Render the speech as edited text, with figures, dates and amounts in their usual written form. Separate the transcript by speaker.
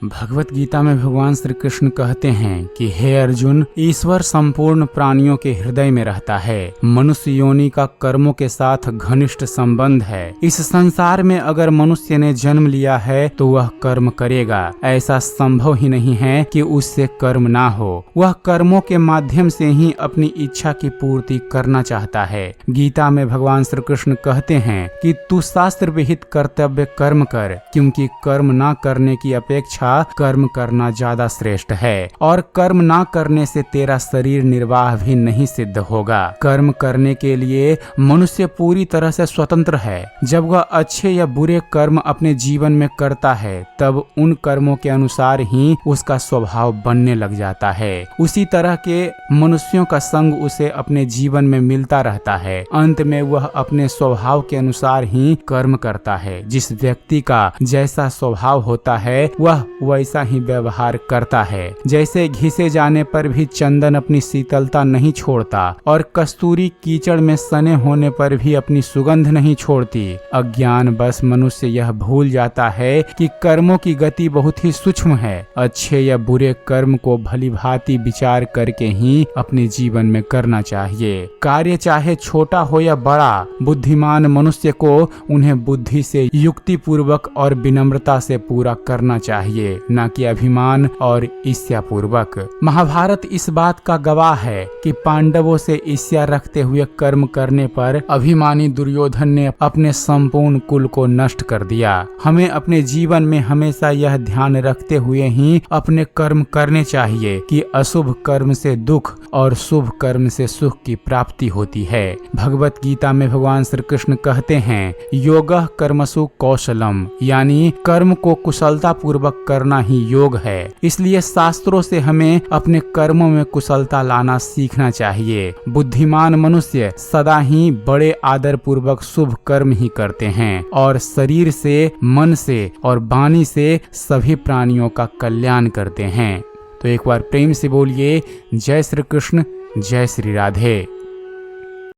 Speaker 1: भगवत गीता में भगवान श्री कृष्ण कहते हैं कि हे अर्जुन, ईश्वर संपूर्ण प्राणियों के हृदय में रहता है। मनुष्य योनि का कर्मों के साथ घनिष्ठ संबंध है। इस संसार में अगर मनुष्य ने जन्म लिया है तो वह कर्म करेगा। ऐसा संभव ही नहीं है कि उससे कर्म ना हो। वह कर्मों के माध्यम से ही अपनी इच्छा की पूर्ति करना चाहता है। गीता में भगवान श्री कृष्ण कहते हैं कि तू शास्त्र विहित कर्तव्य कर्म कर, क्योंकि कर्म ना करने की अपेक्षा कर्म करना ज्यादा श्रेष्ठ है, और कर्म ना करने से तेरा शरीर निर्वाह भी नहीं सिद्ध होगा। कर्म करने के लिए मनुष्य पूरी तरह से स्वतंत्र है। जब वह अच्छे या बुरे कर्म अपने जीवन में करता है तब उन कर्मों के अनुसार ही उसका स्वभाव बनने लग जाता है। उसी तरह के मनुष्यों का संग उसे अपने जीवन में मिलता रहता है। अंत में वह अपने स्वभाव के अनुसार ही कर्म करता है। जिस व्यक्ति का जैसा स्वभाव होता है वह वैसा ही व्यवहार करता है। जैसे घिसे जाने पर भी चंदन अपनी शीतलता नहीं छोड़ता और कस्तूरी कीचड़ में सने होने पर भी अपनी सुगंध नहीं छोड़ती। अज्ञान बस मनुष्य यह भूल जाता है कि कर्मों की गति बहुत ही सूक्ष्म है। अच्छे या बुरे कर्म को भलीभांति विचार करके ही अपने जीवन में करना चाहिए। कार्य चाहे छोटा हो या बड़ा, बुद्धिमान मनुष्य को उन्हें बुद्धि से युक्ति पूर्वक और विनम्रता से पूरा करना चाहिए, न कि अभिमान और ईर्ष्या पूर्वक। महाभारत इस बात का गवाह है कि पांडवों से ईर्ष्या रखते हुए कर्म करने पर अभिमानी दुर्योधन ने अपने संपूर्ण कुल को नष्ट कर दिया। हमें अपने जीवन में हमेशा यह ध्यान रखते हुए ही अपने कर्म करने चाहिए कि अशुभ कर्म से दुख और शुभ कर्म से सुख की प्राप्ति होती है। भगवत गीता में भगवान श्री कृष्ण कहते हैं, योगः कर्मसु कौशलम, यानी कर्म को कुशलता पूर्वक करना ही योग है। इसलिए शास्त्रों से हमें अपने कर्मों में कुशलता लाना सीखना चाहिए। बुद्धिमान मनुष्य सदा ही बड़े आदर पूर्वक शुभ कर्म ही करते हैं और शरीर से, मन से और वाणी से सभी प्राणियों का कल्याण करते हैं। तो एक बार प्रेम से बोलिए, जय श्री कृष्ण, जय श्री राधे।